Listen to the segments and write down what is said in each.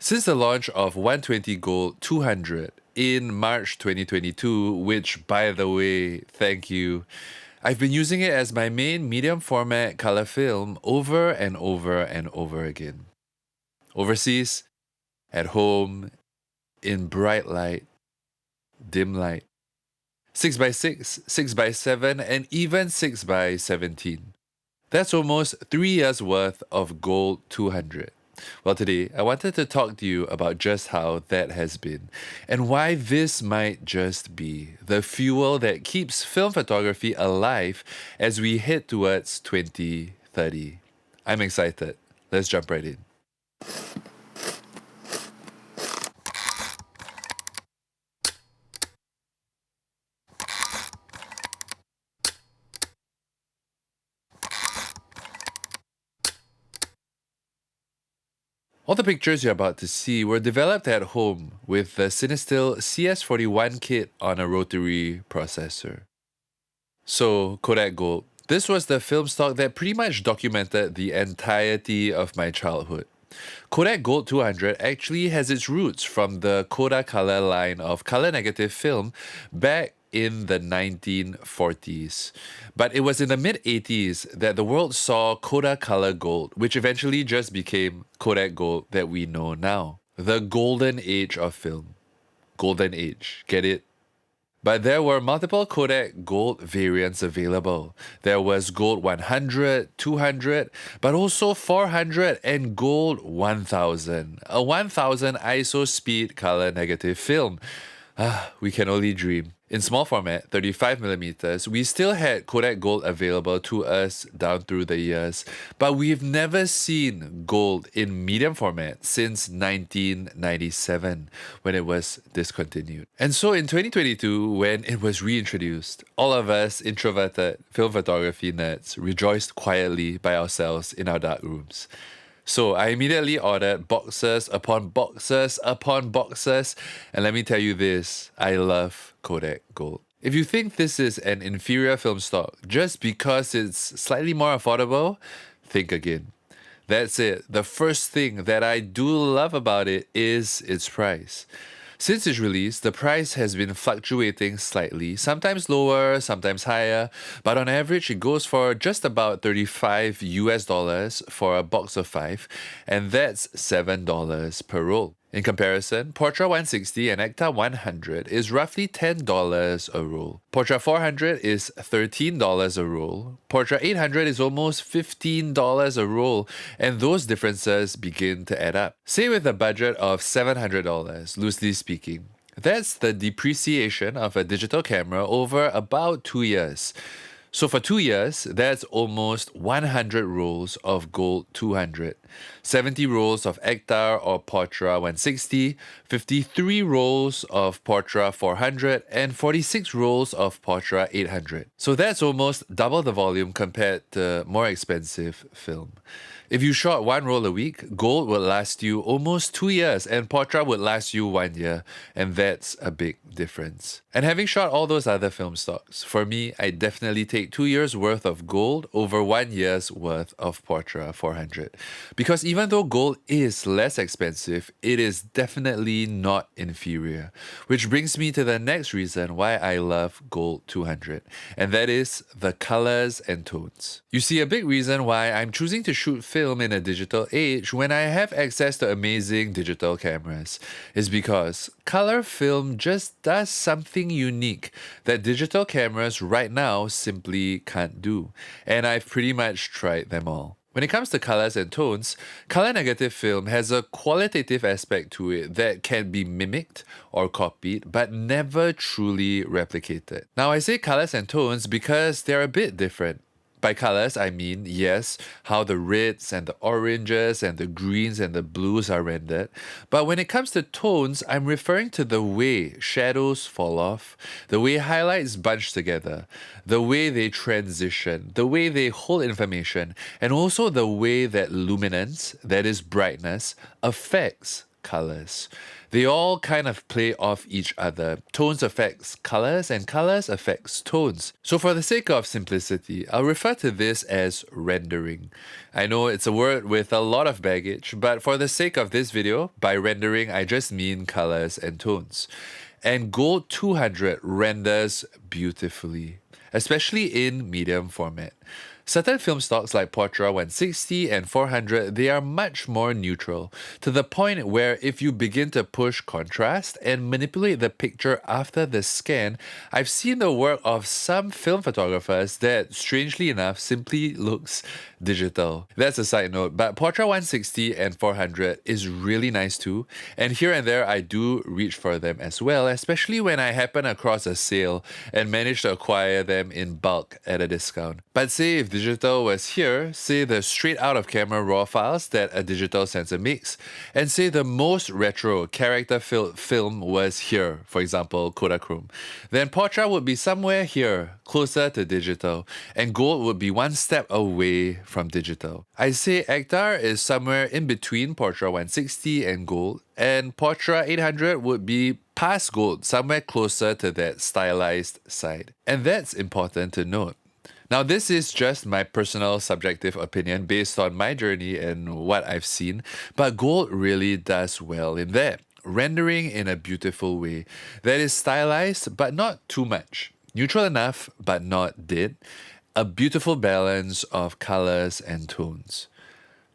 Since the launch of 120 Gold 200 in March 2022, which by the way, thank you, I've been using it as my main medium format color film over and over and over again. Overseas, at home, in bright light, dim light, 6x6, 6x7, and even 6x17. That's almost 3 years worth of Gold 200. Well, today I wanted to talk to you about just how that has been and why this might just be the fuel that keeps film photography alive as we head towards 2030. I'm excited. Let's jump right in. All the pictures you're about to see were developed at home with the Cinestill CS41 kit on a rotary processor. So, Kodak Gold. This was the film stock that pretty much documented the entirety of my childhood. Kodak Gold 200 actually has its roots from the Kodak Color line of color negative film back in the 1940s. But it was in the mid-80s that the world saw Kodak Color Gold, which eventually just became Kodak Gold that we know now. The golden age of film. Golden age, get it? But there were multiple Kodak Gold variants available. There was Gold 100, 200, but also 400 and Gold 1000, a 1000 ISO speed color negative film. We can only dream. In small format, 35mm, we still had Kodak Gold available to us down through the years, but we've never seen Gold in medium format since 1997 when it was discontinued. And so in 2022, when it was reintroduced, all of us introverted film photography nerds rejoiced quietly by ourselves in our dark rooms. So I immediately ordered boxes upon boxes upon boxes, and let me tell you this, I love Kodak Gold. If you think this is an inferior film stock just because it's slightly more affordable, think again. That's it. The first thing that I do love about it is its price. Since its release, the price has been fluctuating slightly, sometimes lower, sometimes higher, but on average it goes for just about $35 for a box of 5, and that's $7 per roll. In comparison, Portra 160 and Ektar 100 is roughly $10 a roll. Portra 400 is $13 a roll. Portra 800 is almost $15 a roll, and those differences begin to add up. Say with a budget of $700, loosely speaking. That's the depreciation of a digital camera over about 2 years. So for 2 years, that's almost 100 rolls of Gold 200, 70 rolls of Ektar or Portra 160, 53 rolls of Portra 400, and 46 rolls of Portra 800. So that's almost double the volume compared to more expensive film. If you shot 1 roll a week, Gold would last you almost 2 years and Portra would last you 1 year, and that's a big difference. And having shot all those other film stocks, for me, I definitely take 2 years worth of Gold over 1 year's worth of Portra 400. Because even though Gold is less expensive, it is definitely not inferior. Which brings me to the next reason why I love Gold 200, and that is the colors and tones. You see, a big reason why I'm choosing to shoot film in a digital age when I have access to amazing digital cameras is because color film just does something unique that digital cameras right now simply can't do, and I've pretty much tried them all. When it comes to colors and tones, color negative film has a qualitative aspect to it that can be mimicked or copied, but never truly replicated. Now, I say colors and tones because they're a bit different. By colors, I mean, yes, how the reds and the oranges and the greens and the blues are rendered. But when it comes to tones, I'm referring to the way shadows fall off, the way highlights bunch together, the way they transition, the way they hold information, and also the way that luminance, that is brightness, affects colors. They all kind of play off each other. Tones affects colors and colors affects tones. So for the sake of simplicity, I'll refer to this as rendering. I know it's a word with a lot of baggage, but for the sake of this video, by rendering I just mean colors and tones. And Gold 200 renders beautifully, especially in medium format. Certain film stocks like Portra 160 and 400, they are much more neutral, to the point where if you begin to push contrast and manipulate the picture after the scan, I've seen the work of some film photographers that, strangely enough, simply looks digital. That's a side note, but Portra 160 and 400 is really nice too, and here and there I do reach for them as well, especially when I happen across a sale and manage to acquire them in bulk at a discount. But say if digital was here, say the straight out of camera raw files that a digital sensor makes, and say the most retro character-filled film was here, for example Kodachrome, then Portra would be somewhere here, closer to digital, and Gold would be one step away from digital. I say Ektar is somewhere in between Portra 160 and Gold, and Portra 800 would be past Gold, somewhere closer to that stylized side. And that's important to note. Now, this is just my personal subjective opinion based on my journey and what I've seen, but Gold really does well in that, rendering in a beautiful way that is stylized but not too much, neutral enough but not dead, a beautiful balance of colors and tones.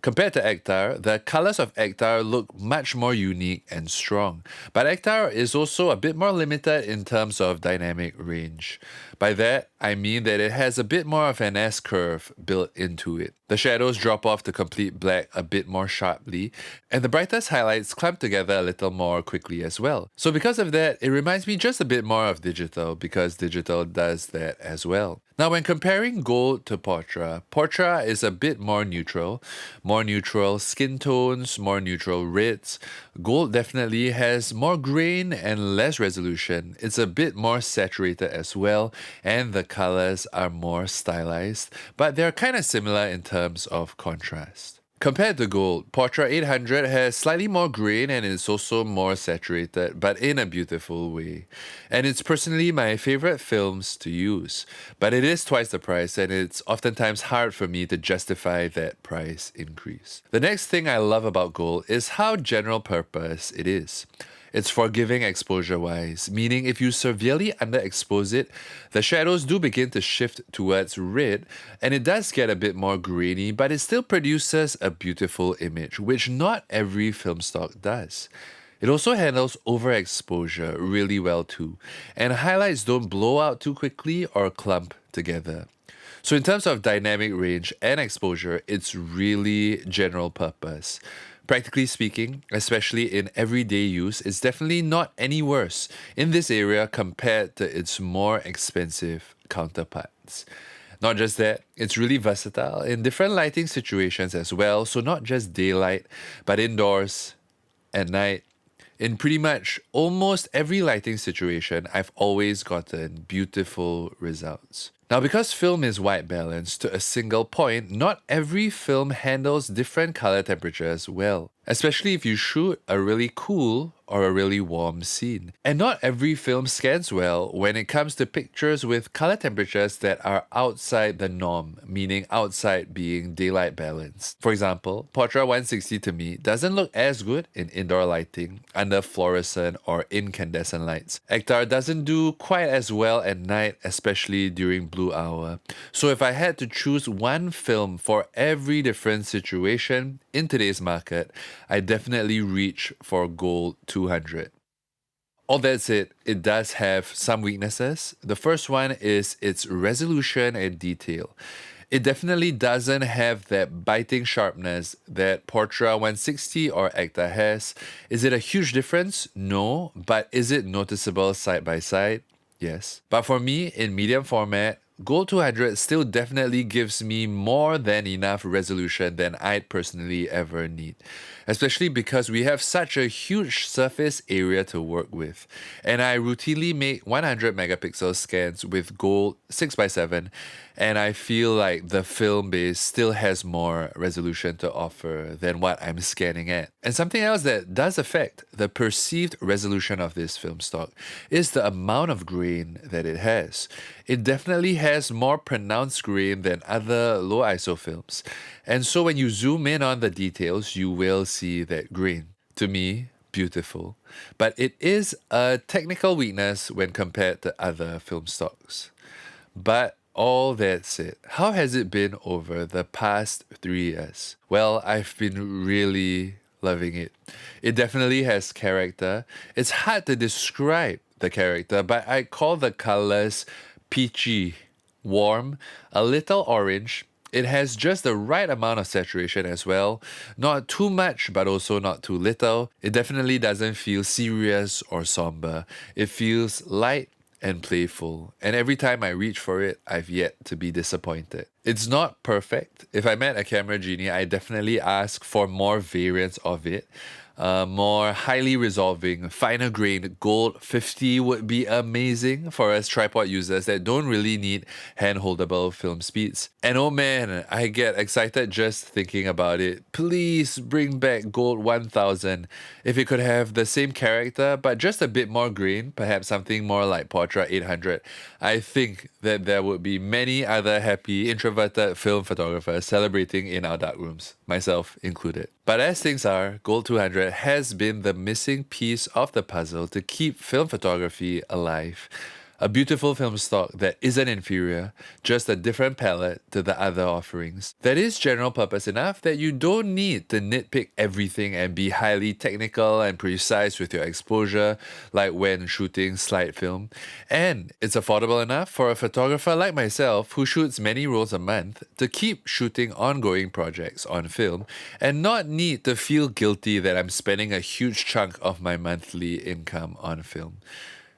Compared to Ektar, the colors of Ektar look much more unique and strong, but Ektar is also a bit more limited in terms of dynamic range. By that, I mean that it has a bit more of an S-curve built into it. The shadows drop off to complete black a bit more sharply, and the brightest highlights clump together a little more quickly as well. So because of that, it reminds me just a bit more of digital, because digital does that as well. Now, when comparing Gold to Portra, Portra is a bit more neutral skin tones, more neutral reds. Gold definitely has more grain and less resolution. It's a bit more saturated as well, and the colors are more stylized, but they're kind of similar in terms of contrast. Compared to Gold, Portra 800 has slightly more grain and is also more saturated, but in a beautiful way. And it's personally my favorite films to use. But it is twice the price, and it's oftentimes hard for me to justify that price increase. The next thing I love about Gold is how general purpose it is. It's forgiving exposure-wise, meaning if you severely underexpose it, the shadows do begin to shift towards red, and it does get a bit more grainy, but it still produces a beautiful image, which not every film stock does. It also handles overexposure really well too, and highlights don't blow out too quickly or clump together. So in terms of dynamic range and exposure, it's really general purpose. Practically speaking, especially in everyday use, it's definitely not any worse in this area compared to its more expensive counterparts. Not just that, it's really versatile in different lighting situations as well, so not just daylight, but indoors, at night. In pretty much almost every lighting situation, I've always gotten beautiful results. Now, because film is white balanced to a single point, not every film handles different color temperatures well, especially if you shoot a really cool or a really warm scene. And not every film scans well when it comes to pictures with color temperatures that are outside the norm, meaning outside being daylight balanced. For example, Portra 160 to me doesn't look as good in indoor lighting under fluorescent or incandescent lights. Ektar doesn't do quite as well at night, especially during blue hour. So if I had to choose one film for every different situation in today's market, I definitely reach for Gold 200. All that said, it does have some weaknesses. The first one is its resolution and detail. It definitely doesn't have that biting sharpness that Portra 160 or Ektar has. Is it a huge difference? No. But is it noticeable side by side? Yes. But for me, in medium format, Gold 200 still definitely gives me more than enough resolution than I'd personally ever need, especially because we have such a huge surface area to work with. And I routinely make 100 megapixel scans with Gold 6x7, and I feel like the film base still has more resolution to offer than what I'm scanning at. And something else that does affect the perceived resolution of this film stock is the amount of grain that it has. It definitely has more pronounced grain than other low ISO films. And so when you zoom in on the details, you will see that grain. To me, beautiful. But it is a technical weakness when compared to other film stocks. But all that said, how has it been over the past 3 years? Well, I've been really loving it. It definitely has character. It's hard to describe the character, but I call the colors peachy, warm, a little orange. It has just the right amount of saturation as well. Not too much, but also not too little. It definitely doesn't feel serious or somber. It feels light and playful. And every time I reach for it, I've yet to be disappointed. It's not perfect. If I met a camera genie, I definitely ask for more variants of it. More highly resolving, finer grained gold 50 would be amazing for us tripod users that don't really need hand-holdable film speeds. And oh man, I get excited just thinking about it. Please bring back gold 1000. If it could have the same character but just a bit more grain, perhaps something more like Portra 800, I think that there would be many other happy introverted film photographers celebrating in our darkrooms, myself included. But as things are, Gold 200 has been the missing piece of the puzzle to keep film photography alive. A beautiful film stock that isn't inferior, just a different palette to the other offerings. That is general purpose enough that you don't need to nitpick everything and be highly technical and precise with your exposure, like when shooting slide film. And it's affordable enough for a photographer like myself who shoots many rolls a month to keep shooting ongoing projects on film and not need to feel guilty that I'm spending a huge chunk of my monthly income on film.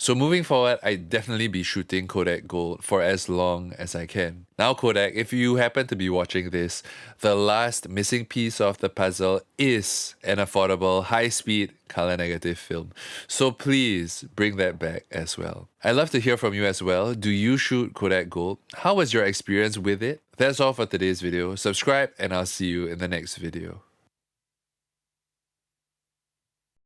So moving forward, I'd definitely be shooting Kodak Gold for as long as I can. Now Kodak, if you happen to be watching this, the last missing piece of the puzzle is an affordable, high-speed, color negative film. So please bring that back as well. I'd love to hear from you as well. Do you shoot Kodak Gold? How was your experience with it? That's all for today's video. Subscribe and I'll see you in the next video.